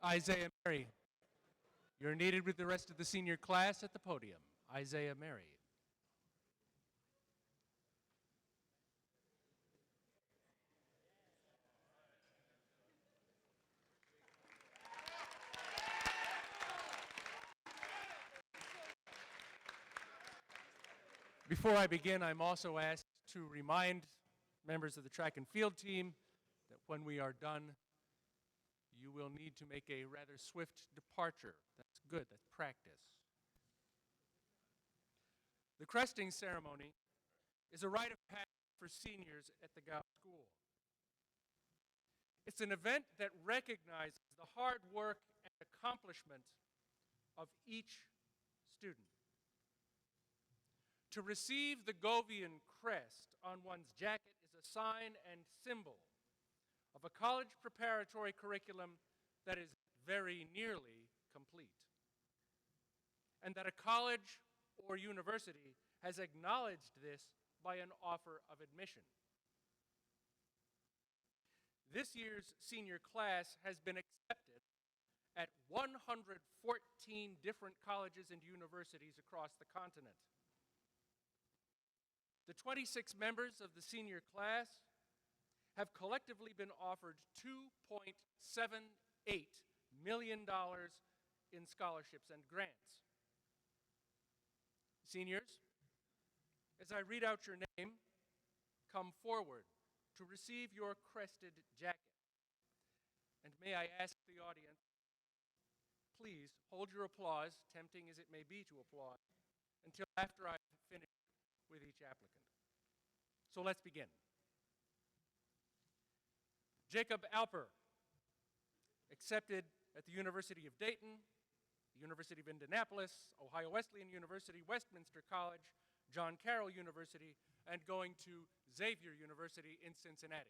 Isaiah Mary. You're needed with the rest of the senior class at the podium. Isaiah Mary. Before I begin, I'm also asked to remind members of the track and field team that when we are done, you will need to make a rather swift departure. That's good, that's practice. The cresting ceremony is a rite of passage for seniors at the Gow School. It's an event that recognizes the hard work and accomplishment of each student. To receive the Govian crest on one's jacket is a sign and symbol of a college preparatory curriculum that is very nearly complete, and that a college or university has acknowledged this by an offer of admission. This year's senior class has been accepted at 114 different colleges and universities across the continent. The 26 members of the senior class have collectively been offered $2.78 million in scholarships and grants. Seniors, as I read out your name, come forward to receive your crested jacket. And may I ask the audience, please hold your applause, tempting as it may be to applaud, until after I've finished with each applicant. So let's begin. Jacob Alper, accepted at the University of Dayton, the University of Indianapolis, Ohio Wesleyan University, Westminster College, John Carroll University, and going to Xavier University in Cincinnati.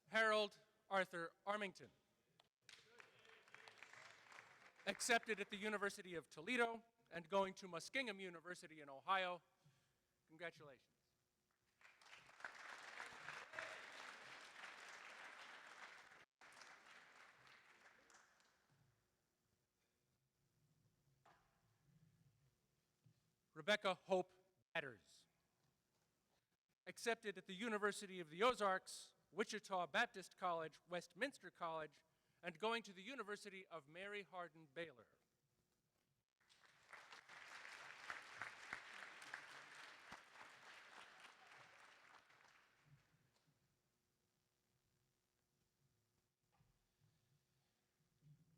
Harold Arthur Armington, accepted at the University of Toledo and going to Muskingum University in Ohio. Congratulations. Rebecca Hope Batters, accepted at the University of the Ozarks, Wichita Baptist College, Westminster College, and going to the University of Mary Hardin Baylor.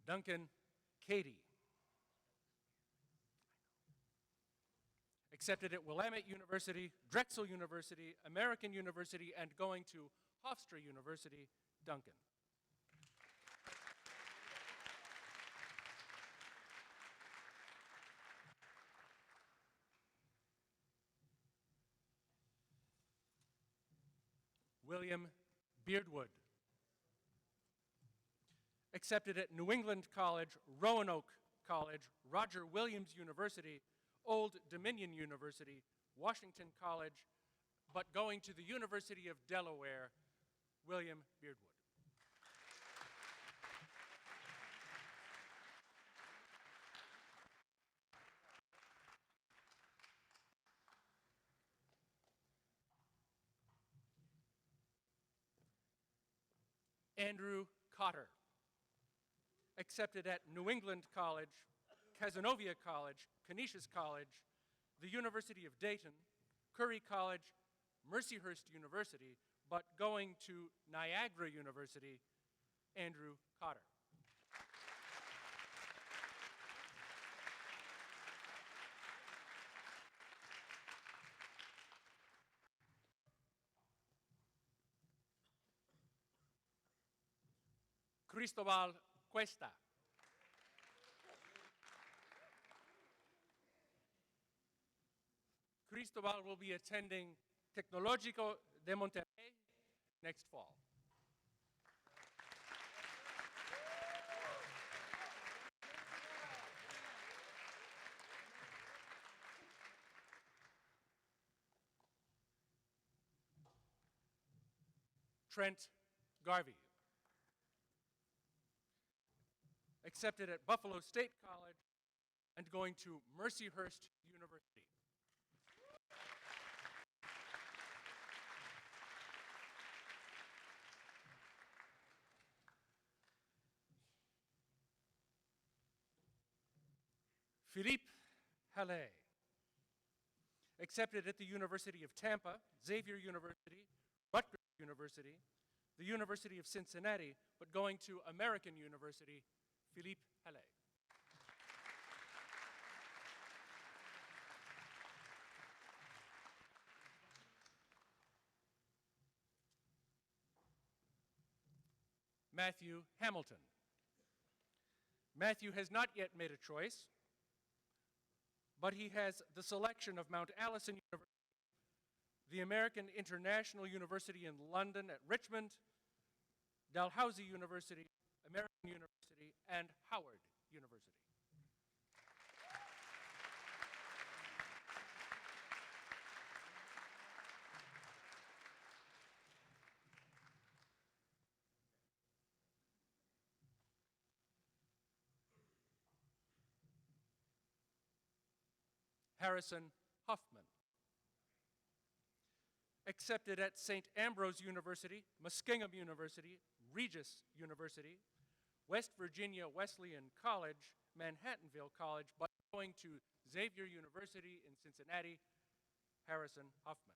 Duncan Cady, accepted at Willamette University, Drexel University, American University, and going to Hofstra University, Duncan. William Beardwood, accepted at New England College, Roanoke College, Roger Williams University, Old Dominion University, Washington College, but going to the University of Delaware, William Beardwood. Andrew Cotter, accepted at New England College, Cazenovia College, Canisius College, the University of Dayton, Curry College, Mercyhurst University, but going to Niagara University, Andrew Cotter. Cristobal Cuesta, Cristobal will be attending de Monterrey next fall. Trent Garvey. Accepted at Buffalo State College and going to Mercyhurst University. Philippe Halle. Accepted at the University of Tampa, Xavier University, Rutgers University, the University of Cincinnati, but going to American University, Philippe Halle. Matthew Hamilton. Matthew has not yet made a choice, but he has the selection of Mount Allison University, the American International University in London at Richmond, Dalhousie University, American University, and Howard University. Harrison Huffman. Accepted at St. Ambrose University, Muskingum University, Regis University, West Virginia Wesleyan College, Manhattanville College, but going to Xavier University in Cincinnati, Harrison Huffman.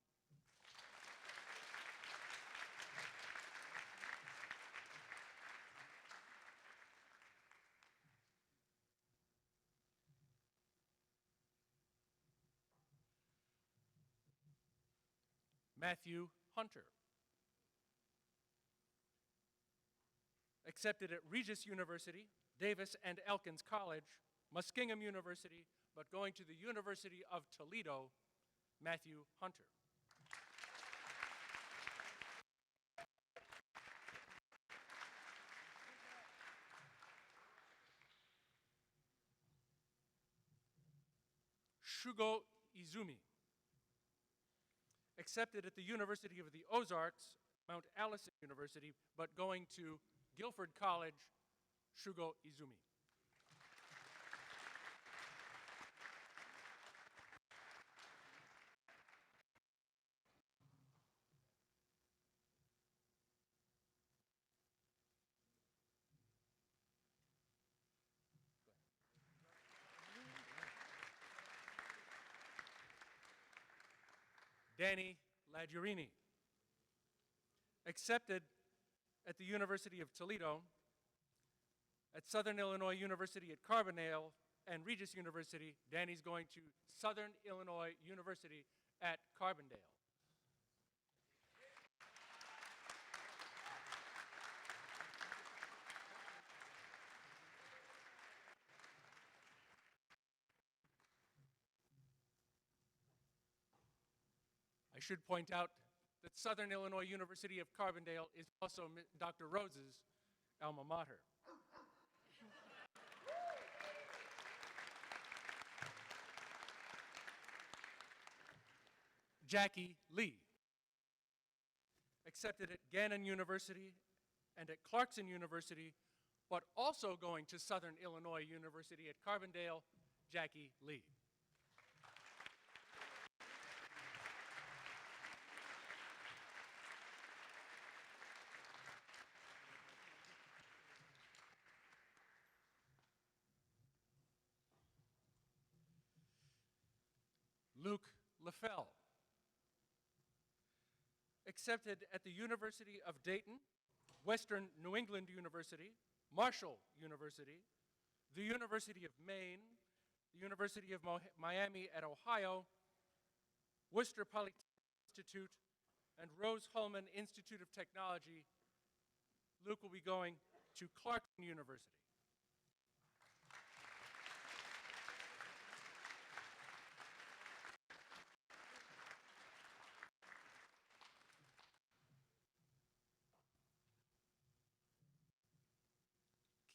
Matthew Hunter. Accepted at Regis University, Davis and Elkins College, Muskingum University, but going to the University of Toledo, Matthew Hunter. Shugo Izumi. Accepted at the University of the Ozarks, Mount Allison University, but going to Guilford College, Shugo Izumi. Danny Lagiurini. Accepted at the University of Toledo, at Southern Illinois University at Carbondale, and Regis University. Danny's going to Southern Illinois University at Carbondale. I should point out that Southern Illinois University of Carbondale is also Dr. Rose's alma mater. Jackie Lee. Accepted at Gannon University and at Clarkson University, but also going to Southern Illinois University at Carbondale, Jackie Lee. Luke LaFell. Accepted at the University of Dayton, Western New England University, Marshall University, the University of Maine, the University of Miami at Ohio, Worcester Polytechnic Institute, and Rose-Hulman Institute of Technology. Luke will be going to Clarkson University.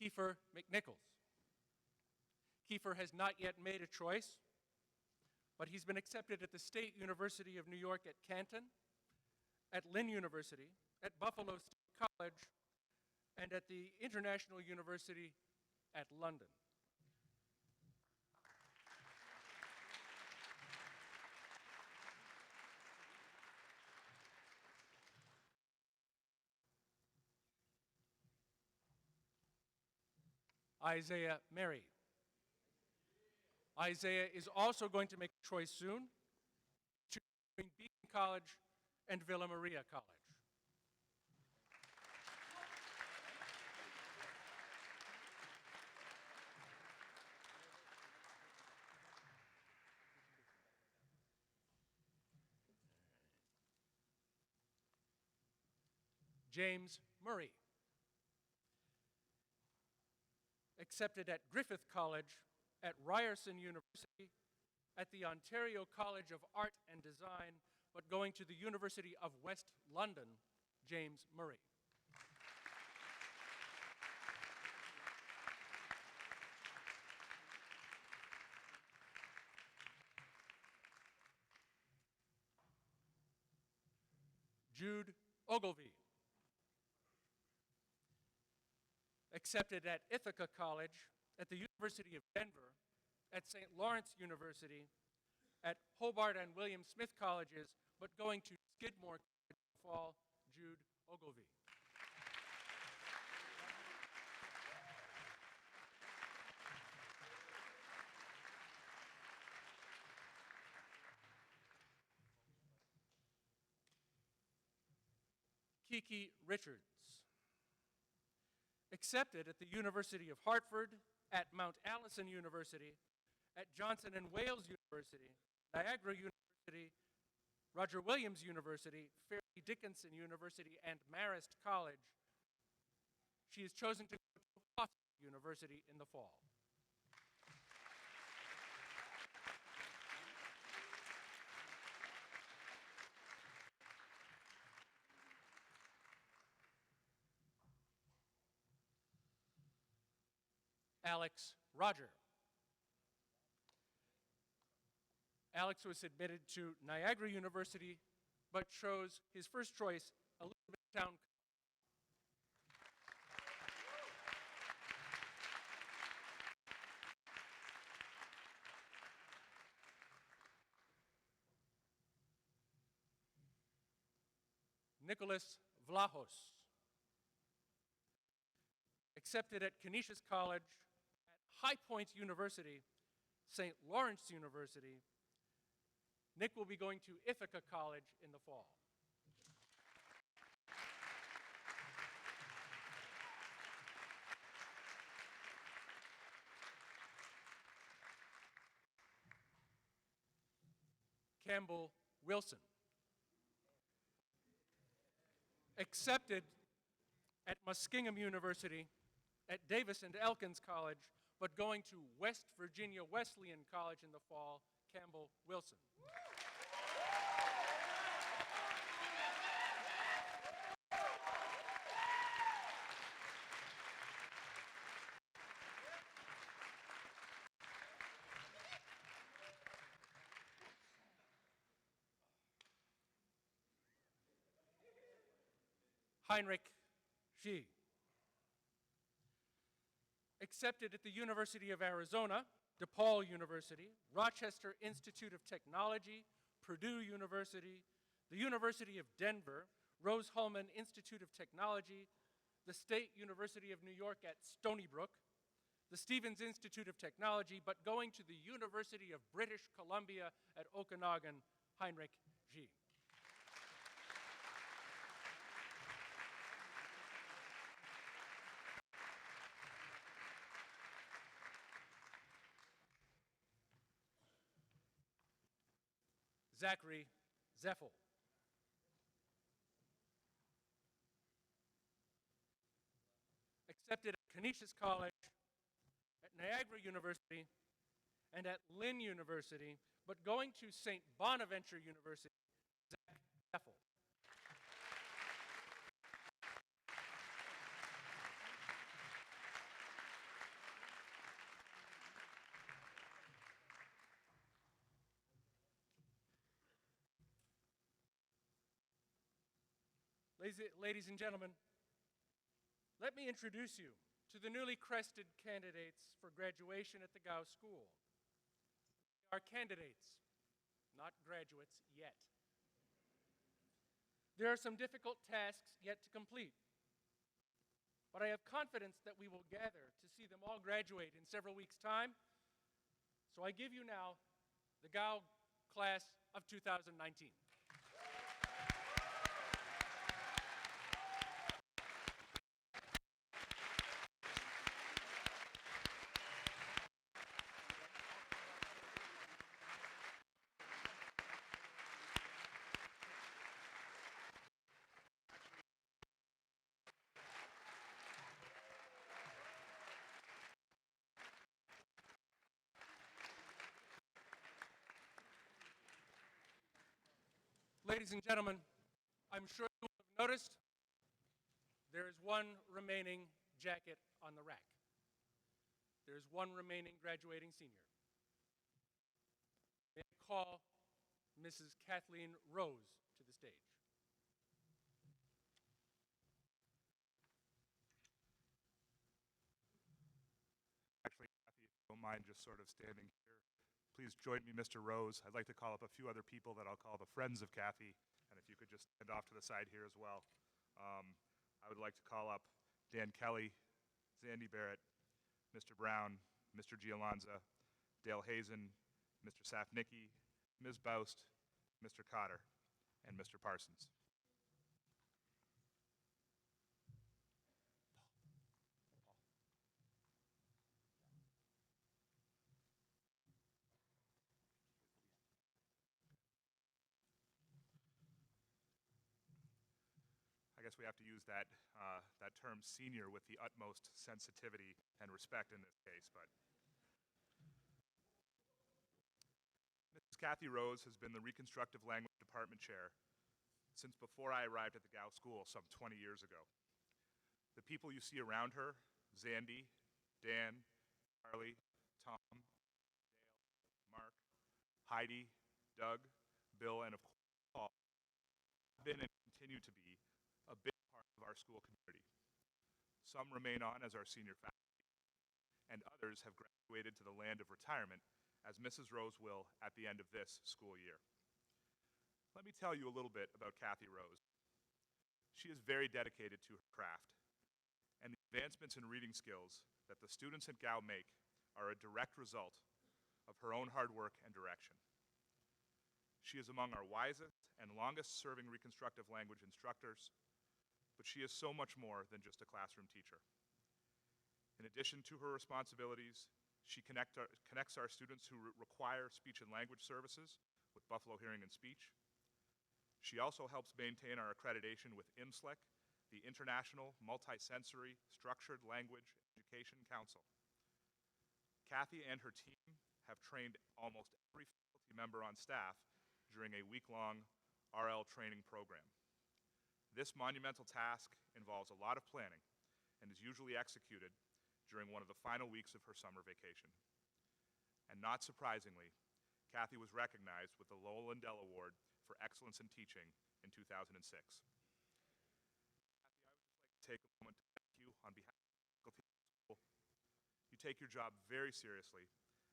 Kiefer McNichols. Kiefer has not yet made a choice, but he's been accepted at the State University of New York at Canton, at Lynn University, at Buffalo State College, and at the International University at London. Isaiah Mary. Isaiah is also going to make a choice soon between Beacon College and Villa Maria College. James Murray. Accepted at Griffith College, at Ryerson University, at the Ontario College of Art and Design, but going to the University of West London, James Murray. Jude Ogilvy. Accepted at Ithaca College, at the University of Denver, at St. Lawrence University, at Hobart and William Smith Colleges, but going to Skidmore College in the fall, Jude Ogilvy. Kiki Richards. Accepted at the University of Hartford, at Mount Allison University, at Johnson and Wales University, Niagara University, Roger Williams University, Fairleigh Dickinson University, and Marist College. She has chosen to go to Hofstra University in the fall. Alex Roger. Alex was admitted to Niagara University, but chose his first choice, Elizabethtown. Nicholas Vlahos. Accepted at Canisius College, at High Point University, St. Lawrence University. Nick will be going to Ithaca College in the fall. Campbell Wilson. Accepted at Muskingum University, at Davis and Elkins College, but going to West Virginia Wesleyan College in the fall, Campbell Wilson. Heinrich G. Accepted at the University of Arizona, DePaul University, Rochester Institute of Technology, Purdue University, the University of Denver, Rose-Hulman Institute of Technology, the State University of New York at Stony Brook, the Stevens Institute of Technology, but going to the University of British Columbia at Okanagan, Heinrich G. Zachary Zeffel. Accepted at Canisius College, at Niagara University, and at Lynn University, but going to St. Bonaventure University, Zach Zeffel. Ladies and gentlemen, let me introduce you to the newly crested candidates for graduation at the Gow School. They are candidates, not graduates yet. There are some difficult tasks yet to complete, but I have confidence that we will gather to see them all graduate in several weeks' time. So I give you now the Gow class of 2019. Ladies and gentlemen, I'm sure you will have noticed there is one remaining jacket on the rack. There is one remaining graduating senior. May I call Mrs. Kathleen Rose to the stage. Actually, Kathy, if you don't mind just sort of standing here, please join me, Mr. Rose. I'd like to call up a few other people that I'll call the friends of Kathy, and if you could just stand off to the side here as well. I would like to call up Dan Kelly, Zandy Barrett, Mr. Brown, Mr. Gialanza, Dale Hazen, Mr. Safnicki, Ms. Baust, Mr. Cotter, and Mr. Parsons. I guess we have to use that term senior with the utmost sensitivity and respect in this case, but Mrs. Kathy Rose has been the Reconstructive Language Department Chair since before I arrived at the Gow School some 20 years ago. The people you see around her, Zandy, Dan, Charlie, Tom, Dale, Mark, Heidi, Doug, Bill, and of course Paul, have been and continue to be a big part of our school community. Some remain on as our senior faculty, and others have graduated to the land of retirement, as Mrs. Rose will at the end of this school year. Let me tell you a little bit about Kathy Rose. She is very dedicated to her craft, and the advancements in reading skills that the students at Gow make are a direct result of her own hard work and direction. She is among our wisest and longest-serving Reconstructive language instructors, but she is so much more than just a classroom teacher. In addition to her responsibilities, she connects our students who require speech and language services with Buffalo Hearing and Speech. She also helps maintain our accreditation with IMSLEC, the International Multisensory Structured Language Education Council. Kathy and her team have trained almost every faculty member on staff during a week-long RL training program. This monumental task involves a lot of planning and is usually executed during one of the final weeks of her summer vacation. And not surprisingly, Kathy was recognized with the Lowell Lindell Award for Excellence in Teaching in 2006. Kathy, I would just like to take a moment to thank you on behalf of the faculty of the school. You take your job very seriously,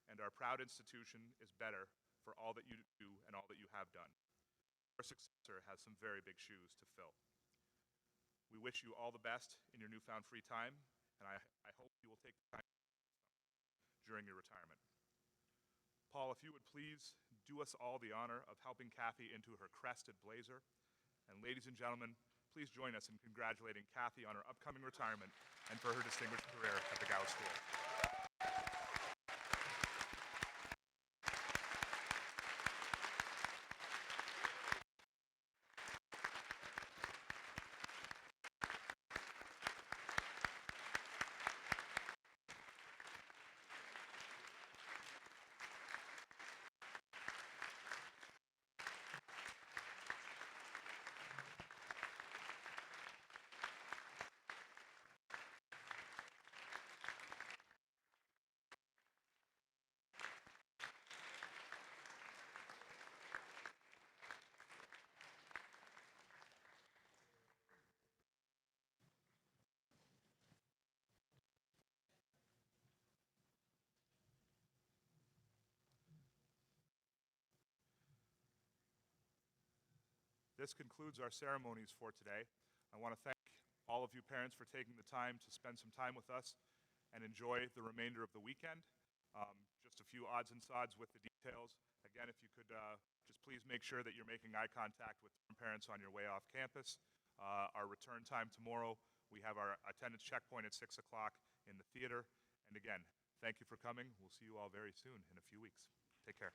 and our proud institution is better for all that you do and all that you have done. Your successor has some very big shoes to fill. We wish you all the best in your newfound free time, and I hope you will take the time during your retirement. Paul, if you would please do us all the honor of helping Kathy into her crested blazer. And ladies and gentlemen, please join us in congratulating Kathy on her upcoming retirement and for her distinguished career at the Gow School. this concludes our ceremonies for today. I want to thank all of you parents for taking the time to spend some time with us and enjoy the remainder of the weekend. Just a few odds and sods with the details. Again, if you could just please make sure that you're making eye contact with parents on your way off campus. Our return time tomorrow, we have our attendance checkpoint at 6 o'clock in the theater. And again, thank you for coming. We'll see you all very soon in a few weeks. Take care.